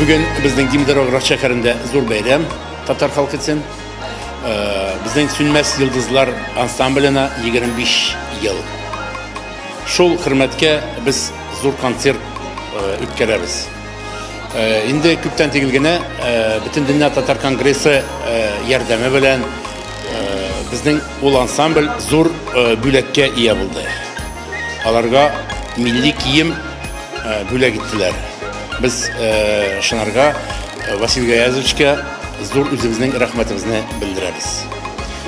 Bugün bizden Dimitrov şehrinde zor bayram Tatar halkı için. Bizden Sünmez Yıldızlar ansambline 25 yıl. Şol hürmetke biz zor konsert ütkäräbis. Indi küpten tegilgene bütün dünya Tatar Kongresi yardımı bilen bizden ol ansambl zor bülekke iya buldu. Alarga milli kiyim bülek gittiler. Biz şınarga Vasil Gayazovichga zor özümüzün rahmetimizni bildireriz.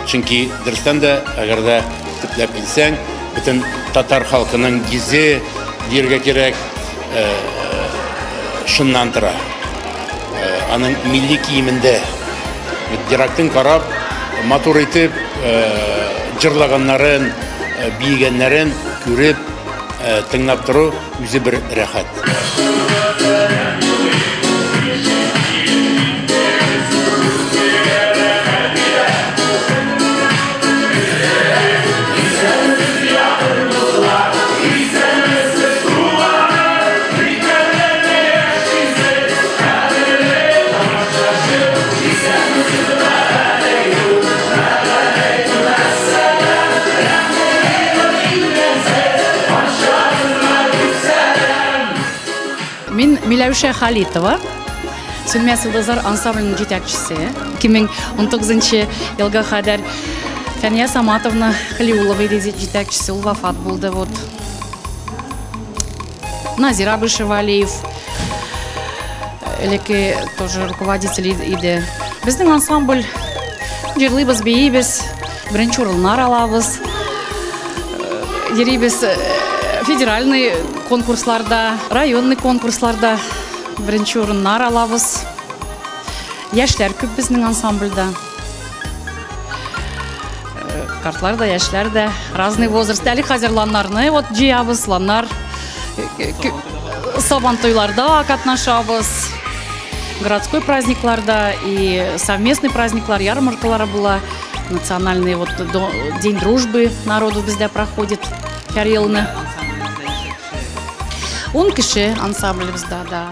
Çünkü dersten de eğer de tiplep bilsen bütün Tatar halkının gizi dirge gerek şınlantıra. Anın milli kiyiminde direktin karab motor etip jırlaganların, biygenlerin görüp tınlap turu yüzü bir rahat. Мен Миләүшә Халитова, Sünmez Yıldızlar ansamblyning жетекчиси. 2019 yılga kadar Fəniya Samatovna Халиулова жетекчиси, ул вафат булды. Вот. Назир Абышевалиев, элеке тоже руководитель иде. Безнең ансамбль җырлыйбыз, бейбез, беренче урыннар алабыз. Йөрибез федеральный конкурсларда, районный конкурсларда беренче урыннар алабыз. Яшьләр күп безнең ансамбльдә. Картлар да, яшьләр дә, разный возраст. Әле хәзерланнарны вот җыябыз, ланнар. Сабантуйларда катнашабыз. Городской праздникларда и совместный праздниклар, ярмаркалары була. Национальный вот День дружбы народу бездә проходит һәр елны. 10 кеше ансамблебезда, да.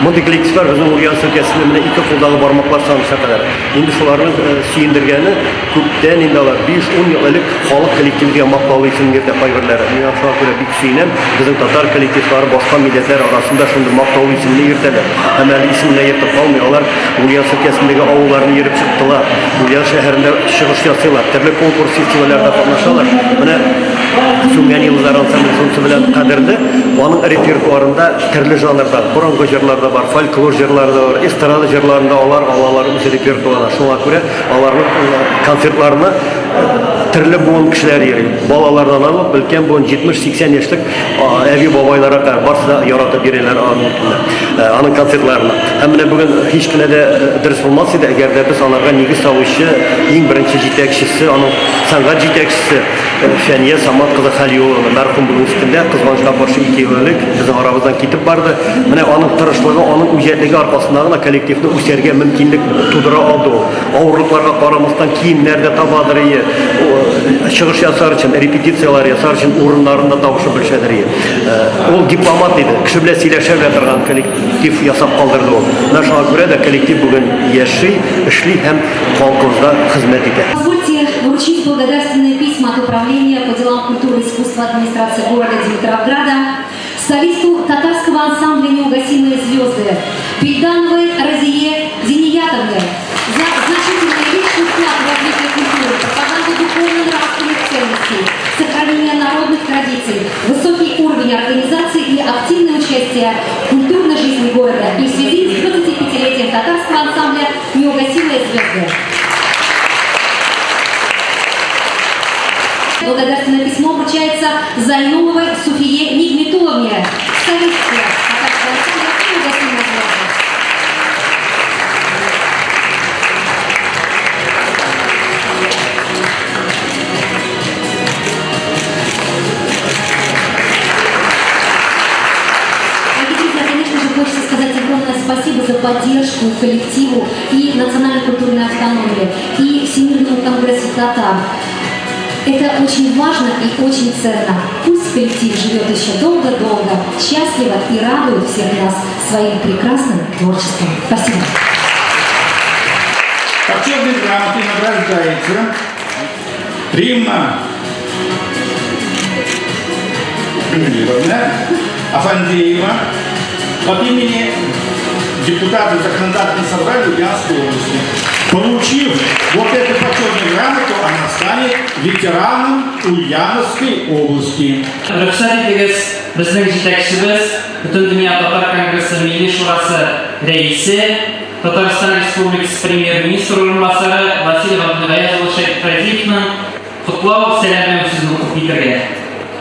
Bunday kollektivlar bizim Urgan sölkəsində iki qoldalı barmaqlar sanışa kadar. İndi şularını suyundirgəni köpdən indi alar 5-10 yıl ilk xalq kollektiviga maqtalı isimlərdə qayğırlar. Mən şuna görə bir küsüynəm. Bizim Tatar kollektivləri başqa millətlər arasında şunda maqtalı isimli yırtdılar. Əməli isimlə yırtıb qalmıyorlar. Urgan sölkəsindəki avullarını yırıb çıxdılar. Urgan şəhərində çıxış yapıyorlar. Türlü konkurs festivallərdə qatnaşırlar. Mənə Süngen Yıldızlar ansamblysi bilen kadirdi. Onun repertuarında türlü janrda, burango jırlarda var, folklor jırlarda var, estrada jırlarında alalar öz repertuarına. Şuna göre aların konsertlarını türlü buğun kişiler yeri. Balalardan alıp, belki buğun 70-80 yaşlık evi babaylara kadar varsa yaratıp verirler onun konsertlarını. Hem de bugün hiç güne de ders olmazsa da eğer de biz onlara Nigiz Savuş'u en birinci jetekçisi, onun sanat jetekçisi Fəniya Samat kızı Haliyolova mərhum bunun üstünde kızmançına başı 2 yıllık bizim aramızdan gidip vardı. Mene onun tırışlığı, onun ücretliği arkasından kolektifini üserge mümkünlük tudura aldı o. Ağırlıklarına karamasından kiyimlerde tabadırıyı, çıkış yasar için, repetisiyalar yasar için urunlarında tavışı bilşediriyi. O diplomat idi. Kişi bile sileşevle durgan kolektif yasap kaldırdı o. Naşına göre de kolektif bugün yaşlı, işli hem konkursta hizmet eder. Вручить благодарственные письма от Управления по делам культуры и искусства администрации города Димитровграда солисту татарского ансамбля «Неугасимые звезды» Бейдановой Разие Зиниятовне за значительный личный вклад в развитие культуры, пропаганду духовно-нравственных ценностей, сохранение народных традиций, Зальновой Суфие Нигметовне, солистке татарского ансамбля и угасимой звезды. Конечно же, хочется сказать огромное спасибо за поддержку коллективу и национальной культурной автономии, и Всемирному конгрессу татар. Это очень важно и очень ценно. Пусть коллектив живет еще долго-долго, счастливо и радует всех нас своим прекрасным творчеством. Спасибо. Почетной грамотой награждается Римма Юрьевна Афандеева от имени депутата законодательного собрания Ульяновской области. Получив вот эту почетную грамоту, она станет ветераном Ульяновской области. Рөхсәт безнең җитәкчебез, Бөтен дөнья татар конгрессы милли шурасы рәисе, Татарстан Республикасы премьер-министры урынбасары Василий Абдулгаязов Шәйхразиевның котлау сәламен сүзен укып китәргә.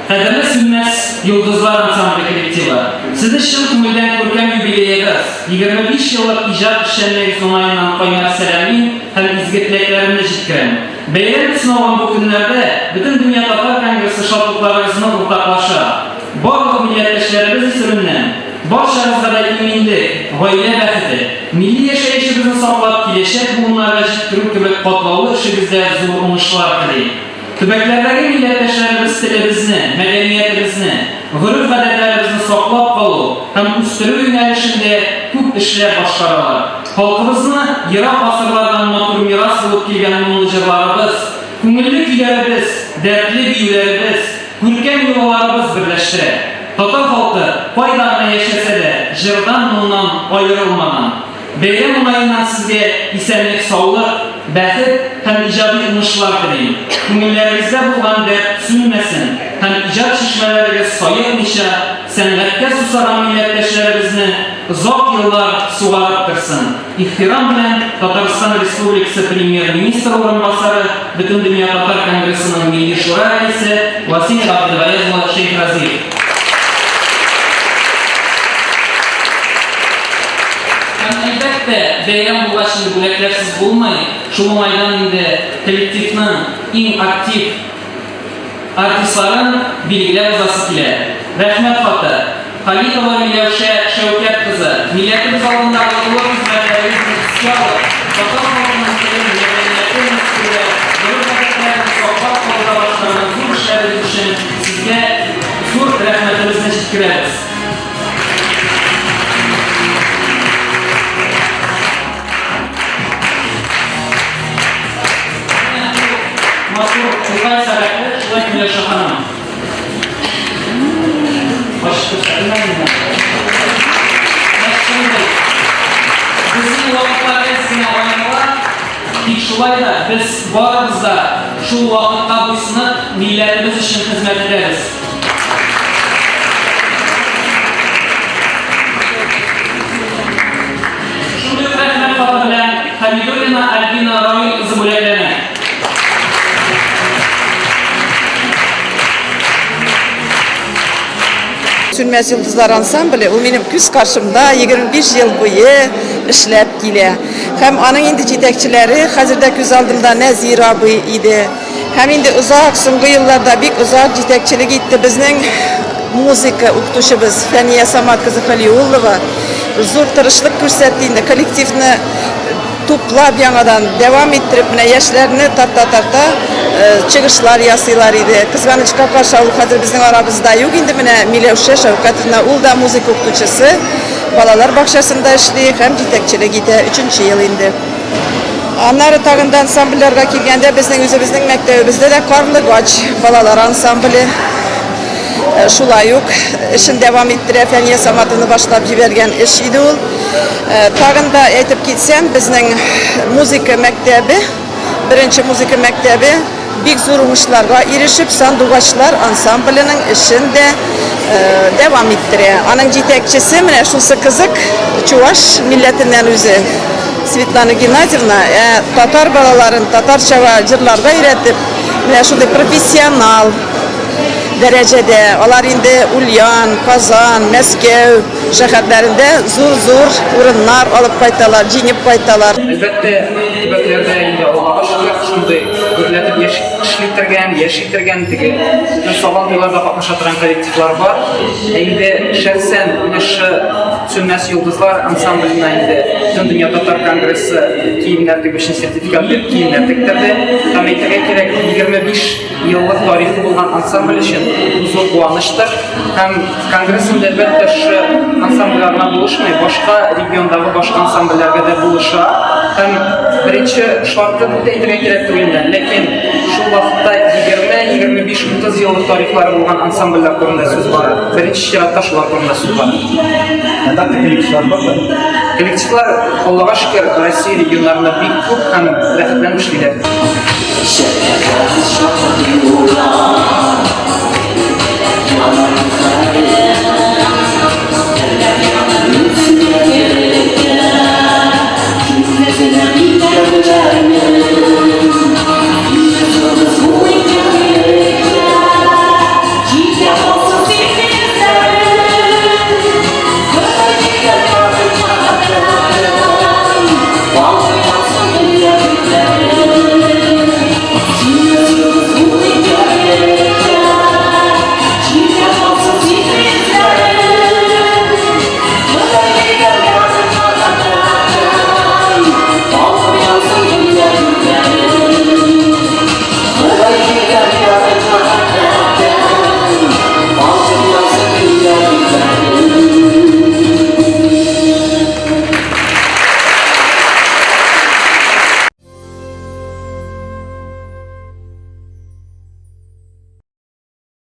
Кадерле Сүнмәс Йолдызлар ансамбле коллективы, сезне чын күңелдән күркәм юбилеегыз, 25 еллык иҗат эшчәнлеге уңаеннан кайнар сәламин һәм изге теләкләремне җиткерәм. Бәйрәм сынаган бу көннәрдә Бөтен дөнья татар конгрессы шатлыкларыгызны уртаклаша. Барлык милләттәшләребез исеменнән барчагызга да иминлек, гаилә бәхете, милли яшәешебезне саклап киләчәк буыннарга җиткерү кебек катлаулы эшегездә зур уңышлар телим. Төбәкләрдәге милләттәшләребез телебезне, мәдәниятебезне, гореф-гадәтләребезне саклап калу һәм үстерү юнәлешендә күп эшләр башкаралар. Халкыбызны ерак гасырлардан матур мирас булып килгән моңлы җырларыбыз, күңелле көйләребез, дәртле биюләребез, күркәм юлларыбыз берләштерә. Татар халкы кайда гына яшәсә дә, җырдан моңнан аерылмаган. Бәйрәм уңаеннан сезгә исәнлек, саулык, бәхет һәм иҗади уңышлар телим. Күңелләрегездә булган дәрт сүнмәсен һәм иҗат шишмәләрегез саемыйча сәнгатькә сусаган милләттәшләребезне озак еллар сугарып торсын. Ихтирам белән Татарстан Республикасы премьер-министры урынбасары, Бөтен дөнья татар конгрессының милли шура рәисе Василий Абдулгаязов Шәйхразиев. Әлбәттә, бәйрәм булгач бүләкләрсез булмай, шул уңайдан инде коллективның иң актив артистларын билгеләп узасы килә. Рәхмәт хаты. Халитова Миләүшә Шәүкәт кызы, милләтебез алдындагы олы хезмәтләрегезне искә алып, татар халкының телен, мәдәниятен үстерүдә, гореф-гадәтләрен саклап калуда башлаган зур эшләрегез өчен сезгә зур рәхмәтебезне җиткерәбез. Матур Тукай сәләтле, шулай Миләүшә ханым. Безнең вакытларда сиңа аңлар, тик шулай да без барыбыз да шул вакытка буйсынып, милләтебез өчен хезмәт итәбез. Шундый рәхмәт хаты белән Хәмидуллина Альбина Равил кызы бүләкләнә. Sönmez Yıldızlar Ansambli, o benim küs karşımda 25 yıl boyu işlep gile. Hem anın indi yetekçileri, hazırda göz aldığımda Nezir abi idi. Hem indi uzak, soңғы yıllarda bik uzak yetekçilik etti bizning muzika o'qituvchimiz Faniya Samat kızı Haliyullova. Zor tırışlık ko'rsatdi, kollektivni to'plab yangadan devam ettirib, yoshlarni tarta çıkışlar yasaylar idi. Kızg'anishga qarshi hozir bizning orabizda yo'q endi Milavsha Shavkatovna, u da muzika o'qituvchisi. Balalar bog'chasida ishlaydi, ham yetakchilik etadi, 3-yil endi. Anları tag'inda ansambllarga kelganda bizning o'zimizning maktabimizda da Qarlig'och balalar ansambli şulay yo'q, ishini davom ettirib, Faniya Samatovni boshlab jibergan ish edi u. Tag'inda aytib ketsam, bizning muzika maktabi, birinchi muzika maktabi bek zo'r o'ngishlarga erishib, Sanduqochlar ansamblining ishini davom ettiradi. Aning yetakchisi mana shusi qiziq Chuvash millatidan o'zi Svetlana Gennadievna tatar balalarini tatarcha va jillarga o'rgatib, mana shunday professional derecede. Onlar indi Ulyan, Kazan, Meskev şehirlerinde zor urunlar alıp kaytalar, jinip kaytalar. Elbette Tibetlerde indi Allah'a şükür şunday gürletip yaşaytırgan tigi savaldılarda katlaşatıran kolektifler var. Endi şahsen şu Sönmez Yıldızlar ansambline indi Tüm Dünya Tatar Kongresi kiyimlerde 5. sertifikat verip kiyimler diktirdi. Hem ettiğe gerek 25 yıllık tarihi bulunan ansambl için bu zor kuvanıştır. Hem kongresinde elbette şu ansamblarına buluşmayı, başka regiondaki başka ansambllerge de buluşa. Hem birinci şartı bu da ettiğe gerek duyundan. Lakin şu vakitte 20-25-30 yıllık tarihleri bulunan ansambller konusunda söz var. Birinci şiratta şular konusunda söz var. Neden kolektifler var mı? Kolektifler Allah'a şükür Rusya regionlarında bir çok hem rehberlenmişler. Şehir